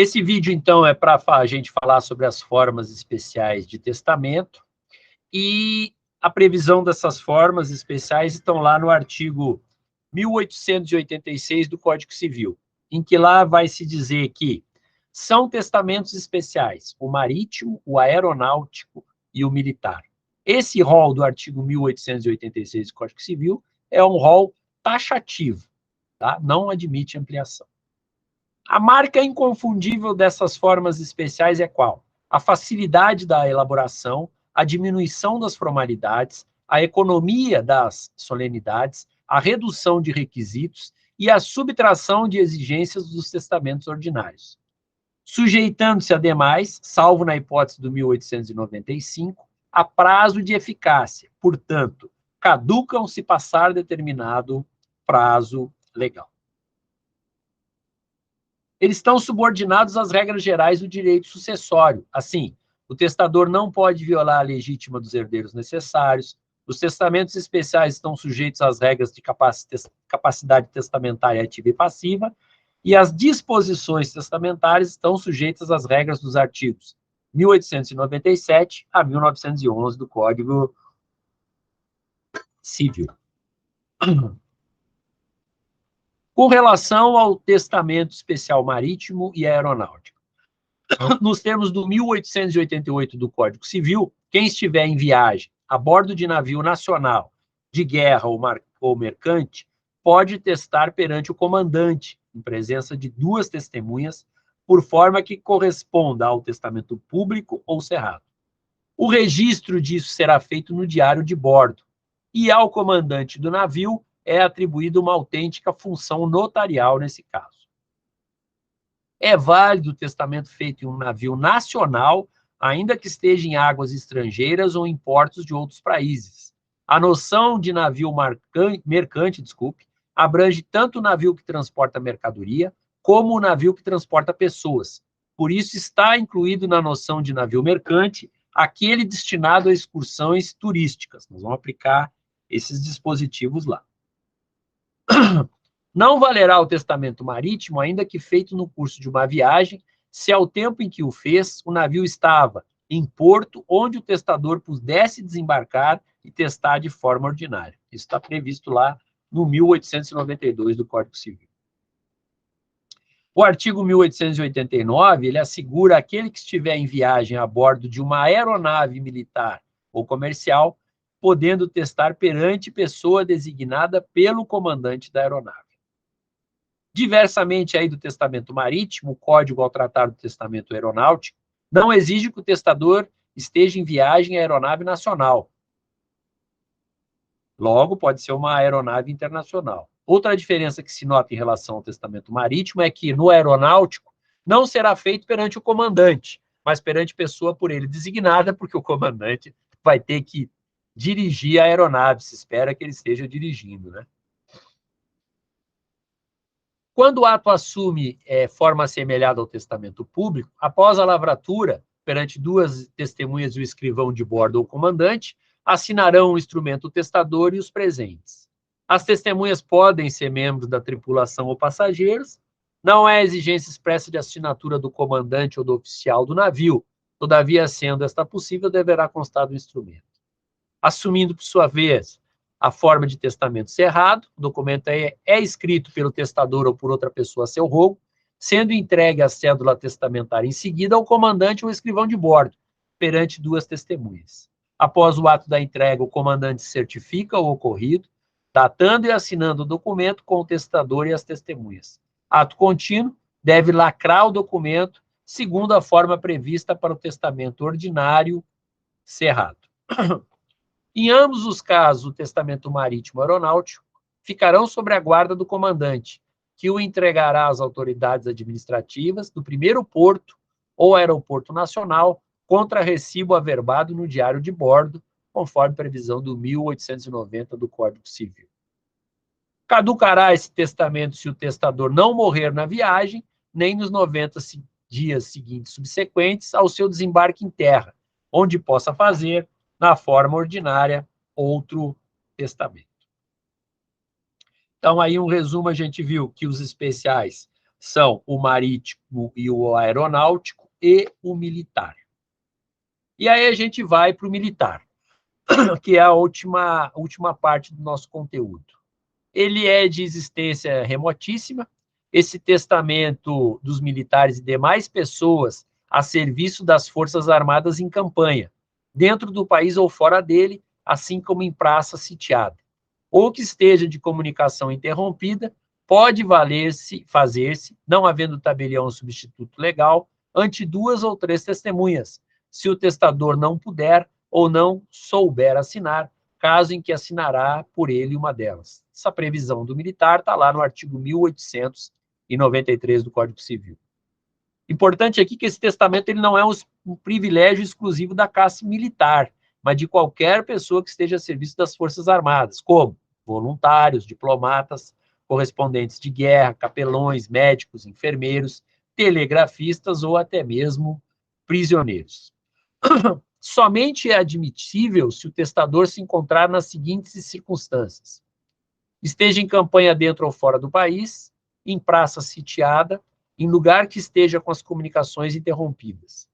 Esse vídeo, então, é para a gente falar sobre as formas especiais de testamento, e a previsão dessas formas especiais estão lá no artigo 1886 do Código Civil, em que lá vai se dizer que são testamentos especiais o marítimo, o aeronáutico e o militar. Esse rol do artigo 1886 do Código Civil é um rol taxativo, tá? Não admite ampliação. A marca inconfundível dessas formas especiais é qual? A facilidade da elaboração, a diminuição das formalidades, a economia das solenidades, a redução de requisitos e a subtração de exigências dos testamentos ordinários. Sujeitando-se, ademais, salvo na hipótese do 1895, a prazo de eficácia. Portanto, caducam se passar determinado prazo legal. Eles estão subordinados às regras gerais do direito sucessório. Assim, o testador não pode violar a legítima dos herdeiros necessários, os testamentos especiais estão sujeitos às regras de capacidade testamentária ativa e passiva, e as disposições testamentárias estão sujeitas às regras dos artigos 1897 a 1911 do Código Civil. Com relação ao testamento especial marítimo e aeronáutico, nos termos do 1888 do Código Civil, quem estiver em viagem a bordo de navio nacional, de guerra ou mercante, pode testar perante o comandante, em presença de 2 testemunhas, por forma que corresponda ao testamento público ou cerrado. O registro disso será feito no diário de bordo, e ao comandante do navio é atribuída uma autêntica função notarial nesse caso. É válido o testamento feito em um navio nacional, ainda que esteja em águas estrangeiras ou em portos de outros países. A noção de navio mercante, abrange tanto o navio que transporta mercadoria, como o navio que transporta pessoas. Por isso, está incluído na noção de navio mercante aquele destinado a excursões turísticas. Nós vamos aplicar esses dispositivos lá. Não valerá o testamento marítimo, ainda que feito no curso de uma viagem, se ao tempo em que o fez, o navio estava em porto onde o testador pudesse desembarcar e testar de forma ordinária. Isso está previsto lá no 1892 do Código Civil. O artigo 1889, ele assegura aquele que estiver em viagem a bordo de uma aeronave militar ou comercial, podendo testar perante pessoa designada pelo comandante da aeronave. Diversamente aí do testamento marítimo, o Código ao tratar do testamento aeronáutico não exige que o testador esteja em viagem à aeronave nacional. Logo, pode ser uma aeronave internacional. Outra diferença que se nota em relação ao testamento marítimo é que, no aeronáutico, não será feito perante o comandante, mas perante pessoa por ele designada, porque o comandante vai ter que dirigir a aeronave, se espera que ele esteja dirigindo, né? Quando o ato assume forma assemelhada ao testamento público, após a lavratura, perante 2 testemunhas e o escrivão de bordo ou comandante, assinarão o instrumento o testador e os presentes. As testemunhas podem ser membros da tripulação ou passageiros, não é exigência expressa de assinatura do comandante ou do oficial do navio, todavia, sendo esta possível, deverá constar do instrumento. Assumindo, por sua vez, a forma de testamento cerrado, o documento é escrito pelo testador ou por outra pessoa a seu rogo, sendo entregue a cédula testamentária em seguida ao comandante ou escrivão de bordo, perante 2 testemunhas. Após o ato da entrega, o comandante certifica o ocorrido, datando e assinando o documento com o testador e as testemunhas. Ato contínuo, deve lacrar o documento, segundo a forma prevista para o testamento ordinário cerrado. Em ambos os casos, o testamento marítimo aeronáutico ficarão sob a guarda do comandante, que o entregará às autoridades administrativas do primeiro porto ou aeroporto nacional contra recibo averbado no diário de bordo, conforme previsão do 1890 do Código Civil. Caducará esse testamento se o testador não morrer na viagem, nem nos 90 dias seguintes subsequentes ao seu desembarque em terra, onde possa fazer, na forma ordinária, outro testamento. Então, aí um resumo, a gente viu que os especiais são o marítimo e o aeronáutico e o militar. E aí a gente vai para o militar, que é a última parte do nosso conteúdo. Ele é de existência remotíssima. Esse testamento dos militares e demais pessoas a serviço das Forças Armadas em campanha, dentro do país ou fora dele, assim como em praça sitiada, ou que esteja de comunicação interrompida, pode fazer-se, não havendo tabelião ou substituto legal, ante 2 ou 3 testemunhas, se o testador não puder ou não souber assinar, caso em que assinará por ele uma delas. Essa previsão do militar está lá no artigo 1893 do Código Civil. Importante aqui que esse testamento ele não é um privilégio exclusivo da classe militar, mas de qualquer pessoa que esteja a serviço das Forças Armadas, como voluntários, diplomatas, correspondentes de guerra, capelões, médicos, enfermeiros, telegrafistas ou até mesmo prisioneiros. Somente é admissível se o testador se encontrar nas seguintes circunstâncias: esteja em campanha dentro ou fora do país, em praça sitiada, em lugar que esteja com as comunicações interrompidas.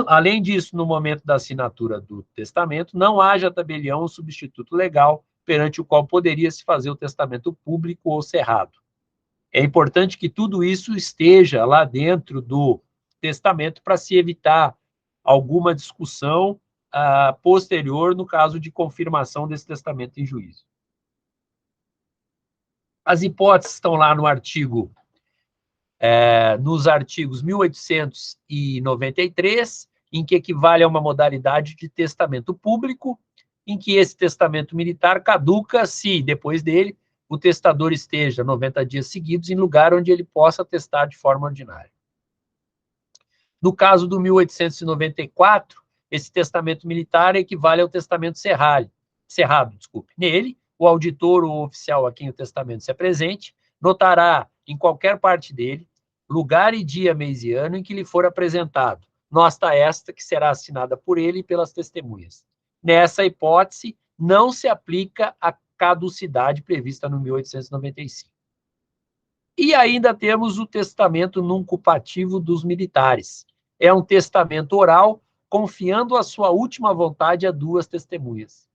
Além disso, no momento da assinatura do testamento, não haja tabelião ou substituto legal perante o qual poderia se fazer o testamento público ou cerrado. É importante que tudo isso esteja lá dentro do testamento para se evitar alguma discussão posterior no caso de confirmação desse testamento em juízo. As hipóteses estão lá no artigo, nos artigos 1893, em que equivale a uma modalidade de testamento público, em que esse testamento militar caduca se, depois dele, o testador esteja 90 dias seguidos em lugar onde ele possa testar de forma ordinária. No caso do 1894, esse testamento militar equivale ao testamento cerrado. Nele, o auditor ou oficial a quem o testamento se apresente notará, em qualquer parte dele, lugar e dia, mês e ano em que lhe for apresentado, nota esta que será assinada por ele e pelas testemunhas. Nessa hipótese, não se aplica a caducidade prevista no 1895. E ainda temos o testamento nuncupativo dos militares. É um testamento oral, confiando a sua última vontade a 2 testemunhas.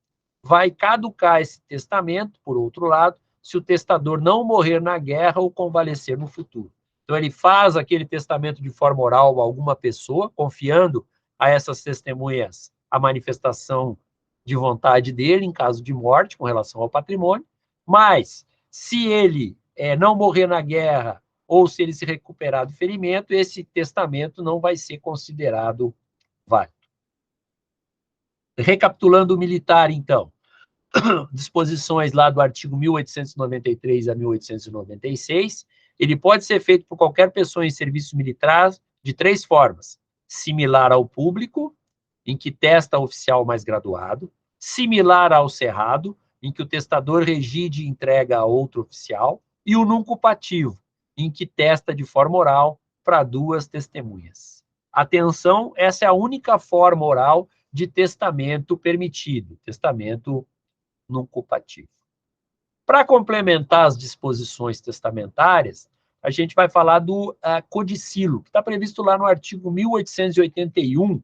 Vai caducar esse testamento, por outro lado, se o testador não morrer na guerra ou convalescer no futuro. Então, ele faz aquele testamento de forma oral a alguma pessoa, confiando a essas testemunhas a manifestação de vontade dele em caso de morte com relação ao patrimônio, mas se ele não morrer na guerra ou se ele se recuperar do ferimento, esse testamento não vai ser considerado válido. Recapitulando o militar, então, disposições lá do artigo 1893 a 1896, ele pode ser feito por qualquer pessoa em serviço militar de 3 formas: similar ao público, em que testa oficial mais graduado; similar ao cerrado, em que o testador reside e entrega a outro oficial; e o nuncupativo, em que testa de forma oral para 2 testemunhas. Atenção, essa é a única forma oral de testamento permitido, testamento nuncupativo. Para complementar as disposições testamentárias, a gente vai falar do codicilo, que está previsto lá no artigo 1881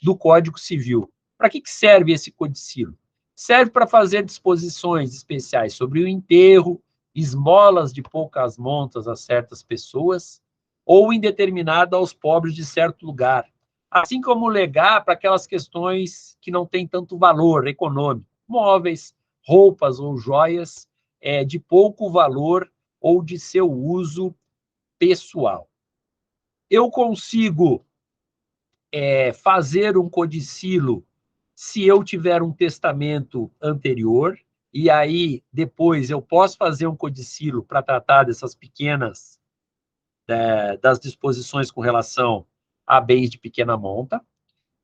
do Código Civil. Para que serve esse codicilo? Serve para fazer disposições especiais sobre o enterro, esmolas de poucas montas a certas pessoas, ou indeterminado aos pobres de certo lugar, assim como legar para aquelas questões que não têm tanto valor econômico, móveis, roupas ou joias de pouco valor ou de seu uso pessoal. Eu consigo fazer um codicilo se eu tiver um testamento anterior, e aí depois eu posso fazer um codicilo para tratar dessas pequenas, das disposições com relação a bens de pequena monta,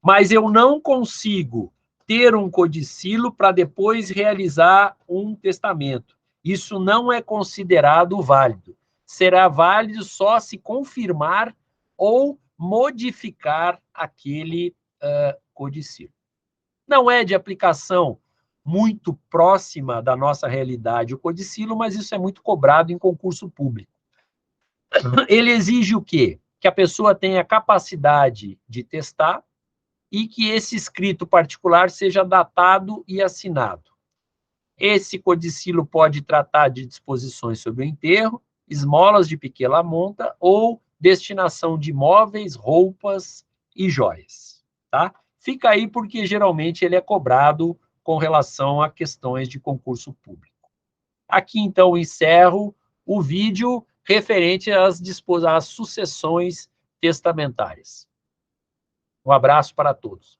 mas eu não consigo ter um codicilo para depois realizar um testamento. Isso não é considerado válido. Será válido só se confirmar ou modificar aquele codicilo. Não é de aplicação muito próxima da nossa realidade o codicilo, mas isso é muito cobrado em concurso público. Ele exige o quê? Que a pessoa tenha capacidade de testar e que esse escrito particular seja datado e assinado. Esse codicilo pode tratar de disposições sobre o enterro, esmolas de pequena monta ou destinação de móveis, roupas e joias, tá? Fica aí porque geralmente ele é cobrado com relação a questões de concurso público. Aqui, então, encerro o vídeo referente às sucessões testamentárias. Um abraço para todos.